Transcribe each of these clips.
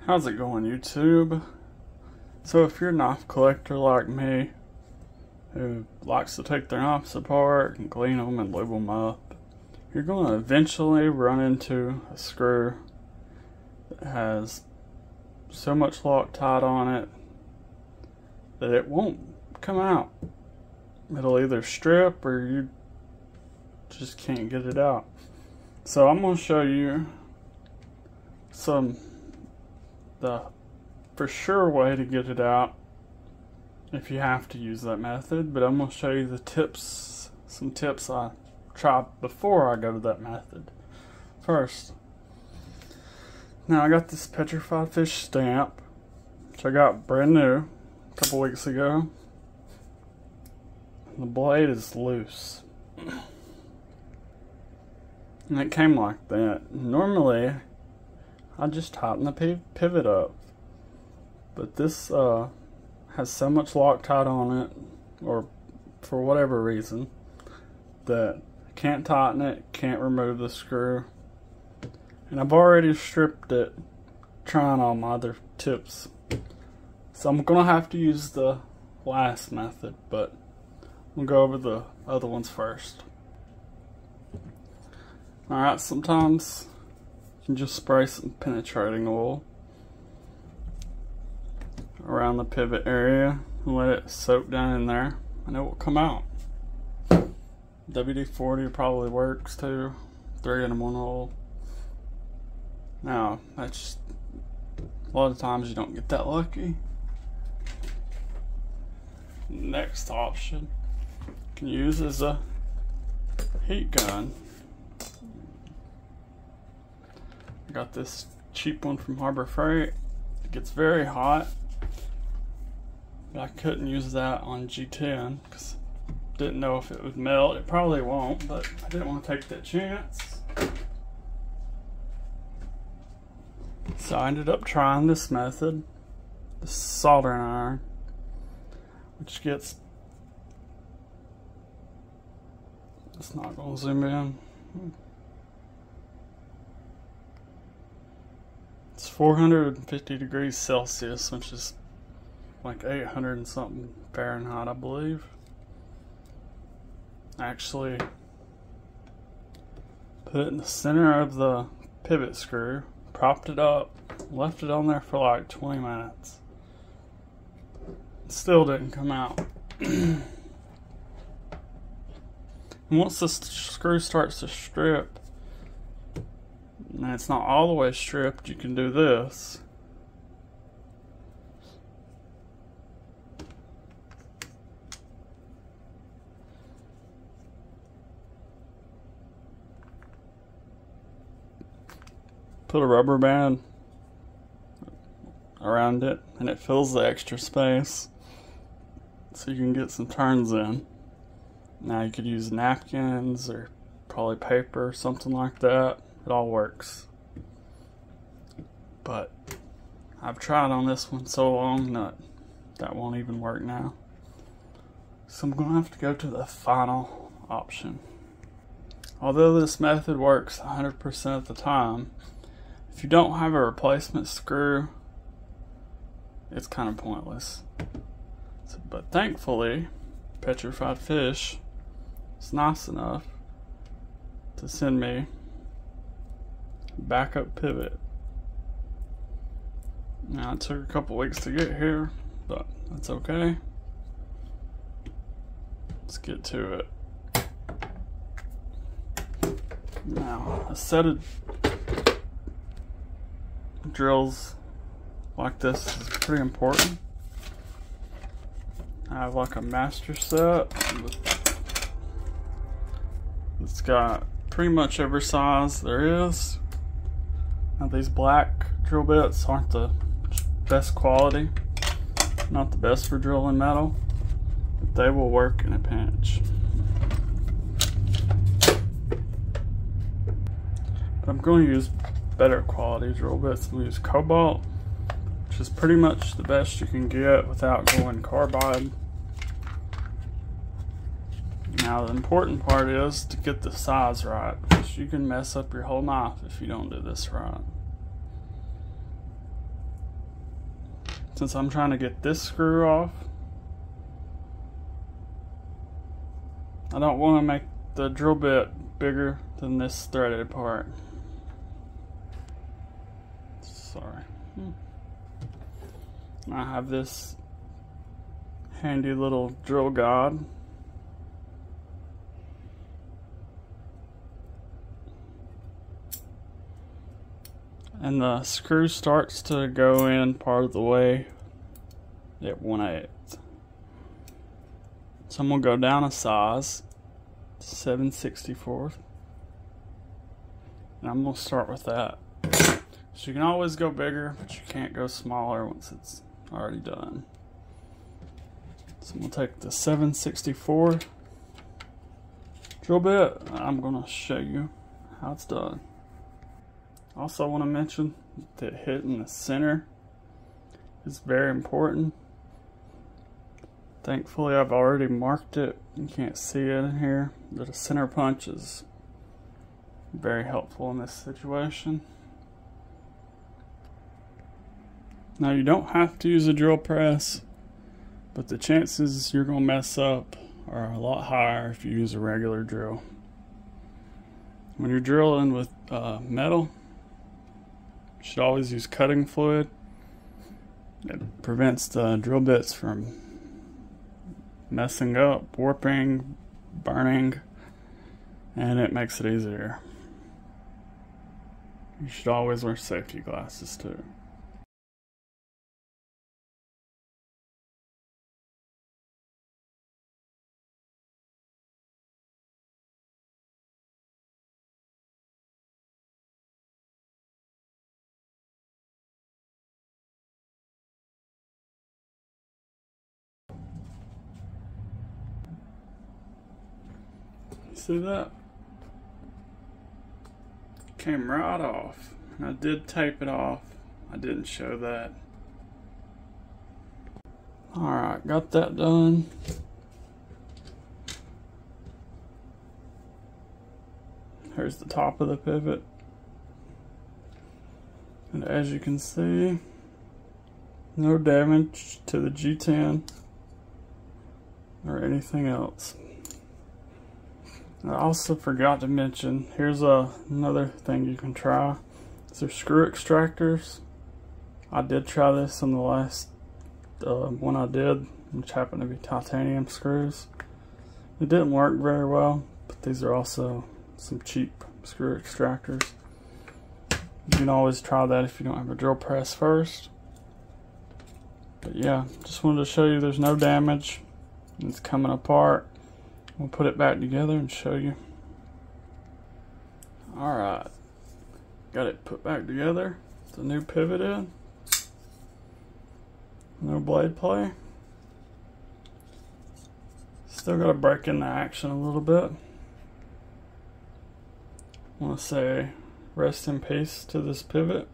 How's it going, YouTube? So if you're a knife collector like me, who likes to take their knives apart and clean them and lube them up, you're going to eventually run into a screw that has so much Loctite on it that it won't come out. It'll either strip or you just can't get it out. So I'm going to show you the for sure way to get it out if you have to use that method, but I'm going to show you the tips, some tips I tried before I go to that method. First, now I got this Petrified fish stamp, which I got brand new a couple weeks ago. The blade is loose, and it came like that. Normally I just tighten the pivot up, but this has so much Loctite on it, or for whatever reason, that I can't tighten it, can't remove the screw. And I've already stripped it trying all my other tips, so I'm gonna have to use the last method, but we'll go over the other ones first. Alright, sometimes you can just spray some penetrating oil around the pivot area and let it soak down in there, and it will come out. WD-40 probably works too, 3-in-1 oil. Now, that's just, a lot of times you don't get that lucky. Next option you can use is a heat gun. I got this cheap one from Harbor Freight. It gets very hot, but I couldn't use that on G10 because I didn't know if it would melt. It probably won't, but I didn't want to take that chance. So I ended up trying this method, the soldering iron, which gets, it's not going to zoom in. It's 450 degrees Celsius, which is like 800 and something Fahrenheit, I believe. I actually put it in the center of the pivot screw, propped it up, left it on there for like 20 minutes. It still didn't come out. And once the screw starts to strip, and it's not all the way stripped, you can do this. Put a rubber band around it, and it fills the extra space so you can get some turns in. Now you could use napkins or probably paper or something like that. It all works. But I've tried on this one so long that won't even work now. So I'm going to have to go to the final option. Although this method works 100% of the time, if you don't have a replacement screw, it's kind of pointless. But thankfully, Petrified Fish is nice enough to send me backup pivot. Now it took a couple weeks to get here, but that's okay. Let's get to it. Now, a set of drills like this is pretty important. I have like a master set. It's got pretty much every size there is. Now these black drill bits aren't the best quality, not the best for drilling metal, but they will work in a pinch. But I'm going to use better quality drill bits. I'm going to use cobalt, which is pretty much the best you can get without going carbide. Now the important part is to get the size right, because you can mess up your whole knife if you don't do this right. since I'm trying to get this screw off, I don't want to make the drill bit bigger than this threaded part. Sorry. I have this handy little drill guide. And the screw starts to go in part of the way at 1/8. So I'm going to go down a size, 7/64. And I'm going to start with that. So you can always go bigger, but you can't go smaller once it's already done. So I'm going to take the 7/64 drill bit, and I'm going to show you how it's done. Also want to mention that hitting the center is very important. Thankfully I've already marked it. You can't see it in here, but a center punch is very helpful in this situation. Now you don't have to use a drill press, but the chances you're going to mess up are a lot higher if you use a regular drill. When you're drilling with metal, you should always use cutting fluid. It prevents the drill bits from messing up, warping, burning, and it makes it easier. You should always wear safety glasses too. See that? Came right off. And I did tape it off. I didn't show that. Alright, got that done. Here's the top of the pivot. And as you can see, no damage to the G10 or anything else. I also forgot to mention, here's another thing you can try. These are screw extractors. I did try this on the last one I did, which happened to be titanium screws. It didn't work very well, but these are also some cheap screw extractors. You can always try that if you don't have a drill press first. But yeah, just wanted to show you there's no damage. It's coming apart. We'll put it back together and show you. Alright, got it put back together. The new pivot in. No blade play. Still got to break into action a little bit. I want to say rest in peace to this pivot.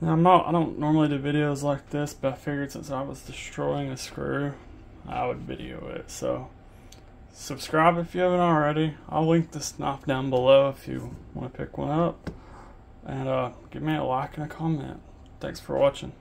Now I don't normally do videos like this, but I figured since I was destroying a screw, I would video it. So subscribe if you haven't already. I'll link this knife down below if you want to pick one up. And give me a like and a comment. Thanks for watching.